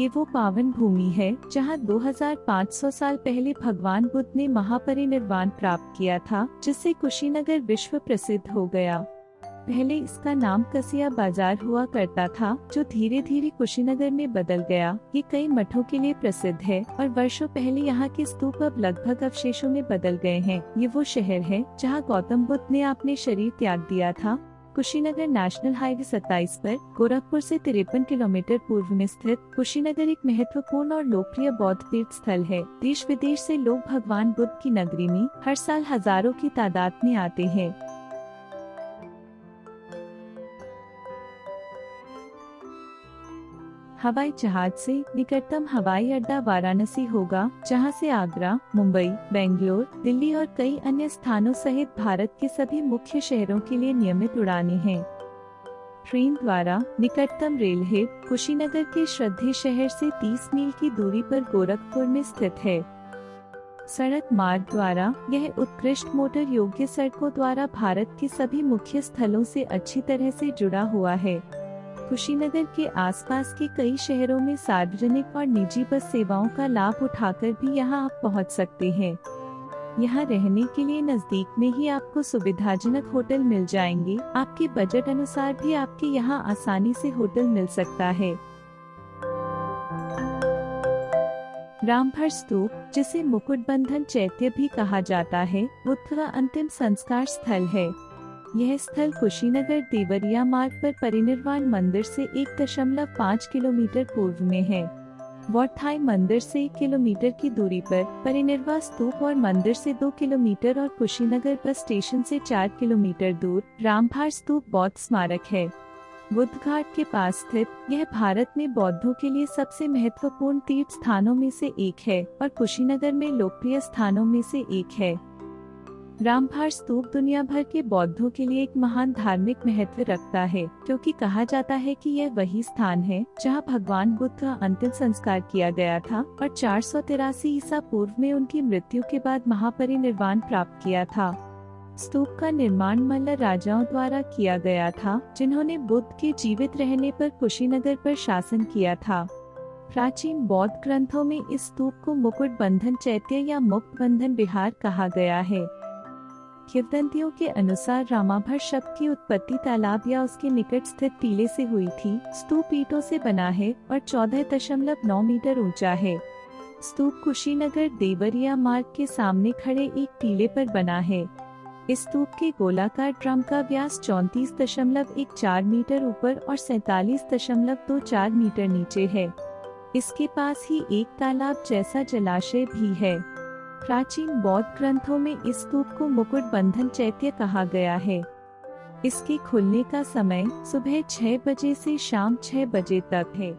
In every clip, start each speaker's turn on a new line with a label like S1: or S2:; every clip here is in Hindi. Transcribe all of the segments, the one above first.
S1: ये वो पावन भूमि है जहाँ 2500 साल पहले भगवान बुद्ध ने महापरिनिर्वाण प्राप्त किया था, जिससे कुशीनगर विश्व प्रसिद्ध हो गया। पहले इसका नाम कसिया बाजार हुआ करता था, जो धीरे धीरे कुशीनगर में बदल गया। ये कई मठों के लिए प्रसिद्ध है और वर्षों पहले यहाँ के स्तूप अब लगभग अवशेषों में बदल गए हैं। ये वो शहर है जहाँ गौतम बुद्ध ने अपने शरीर त्याग दिया था। कुशीनगर नेशनल हाईवे 27 पर गोरखपुर से 53 किलोमीटर पूर्व में स्थित कुशीनगर एक महत्वपूर्ण और लोकप्रिय बौद्ध तीर्थ स्थल है। देश विदेश से लोग भगवान बुद्ध की नगरी में हर साल हजारों की तादाद में आते हैं। हवाई जहाज से निकटतम हवाई अड्डा वाराणसी होगा, जहां से आगरा, मुंबई, बेंगलोर, दिल्ली और कई अन्य स्थानों सहित भारत के सभी मुख्य शहरों के लिए नियमित उड़ानें हैं। ट्रेन द्वारा निकटतम रेल हेड कुशीनगर के श्रद्धेय शहर से 30 मील की दूरी पर गोरखपुर में स्थित है। सड़क मार्ग द्वारा यह उत्कृष्ट मोटर योग्य सड़कों द्वारा भारत के सभी मुख्य स्थलों से अच्छी तरह से जुड़ा हुआ है। कुशीनगर के आसपास के कई शहरों में सार्वजनिक और निजी बस सेवाओं का लाभ उठाकर भी यहां आप पहुंच सकते हैं। यहां रहने के लिए नजदीक में ही आपको सुविधाजनक होटल मिल जाएंगे। आपके बजट अनुसार भी आपके यहां आसानी से होटल मिल सकता है। रामभर स्तूप, जिसे मुकुटबंधन चैत्य भी कहा जाता है, बुद्ध का अंतिम संस्कार स्थल है। यह स्थल कुशीनगर देवरिया मार्ग पर परिनिर्वाण मंदिर से 1.5 किलोमीटर पूर्व में है। वॉटथाई मंदिर से 1 किलोमीटर की दूरी पर परिनिर्वाण स्तूप और मंदिर से 2 किलोमीटर और कुशीनगर बस स्टेशन से 4 किलोमीटर दूर रामभार स्तूप बौद्ध स्मारक है। बुद्ध घाट के पास स्थित यह भारत में बौद्धों के लिए सबसे महत्वपूर्ण तीर्थ स्थानों में से एक है और कुशीनगर में लोकप्रिय स्थानों में से एक है। रामभार स्तूप दुनिया भर के बौद्धों के लिए एक महान धार्मिक महत्व रखता है, क्योंकि कहा जाता है कि यह वही स्थान है जहां भगवान बुद्ध का अंतिम संस्कार किया गया था और 483 ईसा पूर्व में उनकी मृत्यु के बाद महापरिनिर्वाण प्राप्त किया था। स्तूप का निर्माण मल्ल राजाओं द्वारा किया गया था, जिन्होंने बुद्ध के जीवित रहने पर कुशीनगर पर शासन किया था। प्राचीन बौद्ध ग्रंथों में इस स्तूप को मुकुटबंधन चैत्य या मुक्त बंधन विहार कहा गया है। किंवदंतियों के अनुसार रामाभर शब्द की उत्पत्ति तालाब या उसके निकट स्थित टीले से हुई थी। स्तूप ईंटों से बना है और 14.9 मीटर ऊंचा है। स्तूप कुशीनगर देवरिया मार्ग के सामने खड़े एक टीले पर बना है। इस स्तूप के गोलाकार ड्रम का व्यास 34.14 मीटर ऊपर और 47.24 मीटर नीचे है। इसके पास ही एक तालाब जैसा जलाशय भी है। प्राचीन बौद्ध ग्रंथों में इस स्तूप को मुकुटबंधन चैत्य कहा गया है। इसके खुलने का समय सुबह 6 बजे से शाम 6 बजे तक है।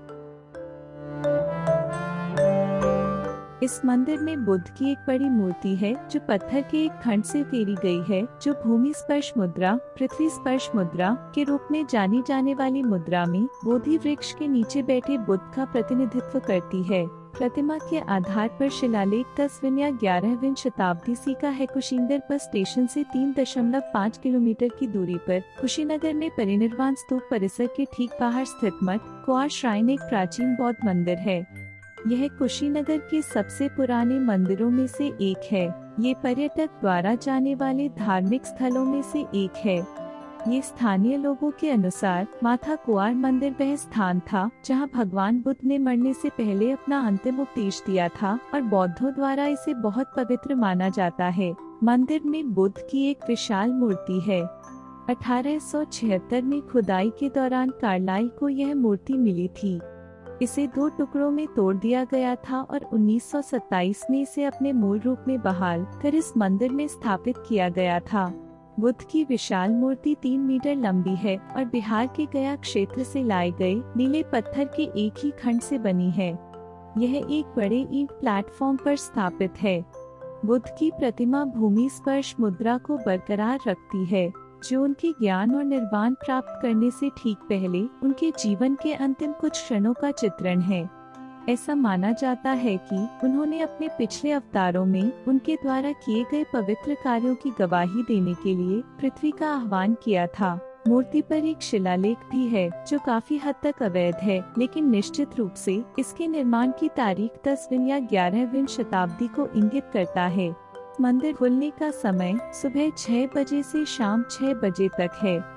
S1: इस मंदिर में बुद्ध की एक बड़ी मूर्ति है, जो पत्थर के एक खंड से उकेरी गई है, जो भूमि स्पर्श मुद्रा, पृथ्वी स्पर्श मुद्रा के रूप में जानी जाने वाली मुद्रा में बोधि वृक्ष के नीचे बैठे बुद्ध का प्रतिनिधित्व करती है। प्रतिमा के आधार पर शिलालेख 10वीं या 11वीं शताब्दी सी का है। कुशीनगर बस स्टेशन से 3.5 किलोमीटर की दूरी पर कुशीनगर में परिनिर्वाण स्तूप परिसर के ठीक बाहर स्थित मठ क्वार श्राइन एक प्राचीन बौद्ध मंदिर है। यह कुशीनगर के सबसे पुराने मंदिरों में से एक है। ये पर्यटक द्वारा जाने वाले धार्मिक स्थलों में से एक है। ये स्थानीय लोगों के अनुसार माथा कुआर मंदिर वह स्थान था जहां भगवान बुद्ध ने मरने से पहले अपना अंतिम उपदेश दिया था और बौद्धों द्वारा इसे बहुत पवित्र माना जाता है। मंदिर में बुद्ध की एक विशाल मूर्ति है। 1876 में खुदाई के दौरान कार्लाइल को यह मूर्ति मिली थी। इसे 2 टुकड़ों में तोड़ दिया गया था और 1927 में इसे अपने मूल रूप में बहाल कर इस मंदिर में स्थापित किया गया था। बुद्ध की विशाल मूर्ति 3 मीटर लंबी है और बिहार के गया क्षेत्र से लाए गए नीले पत्थर के एक ही खंड से बनी है। यह एक बड़े ईंट प्लेटफॉर्म पर स्थापित है। बुद्ध की प्रतिमा भूमि स्पर्श मुद्रा को बरकरार रखती है, जो उनके ज्ञान और निर्वाण प्राप्त करने से ठीक पहले उनके जीवन के अंतिम कुछ क्षणों का चित्रण है। ऐसा माना जाता है कि उन्होंने अपने पिछले अवतारों में उनके द्वारा किए गए पवित्र कार्यों की गवाही देने के लिए पृथ्वी का आह्वान किया था। मूर्ति पर एक शिलालेख भी है जो काफी हद तक अवैध है, लेकिन निश्चित रूप से इसके निर्माण की तारीख 10वीं या 11वीं शताब्दी को इंगित करता है। मंदिर खुलने का समय सुबह 6 बजे से शाम 6 बजे तक है।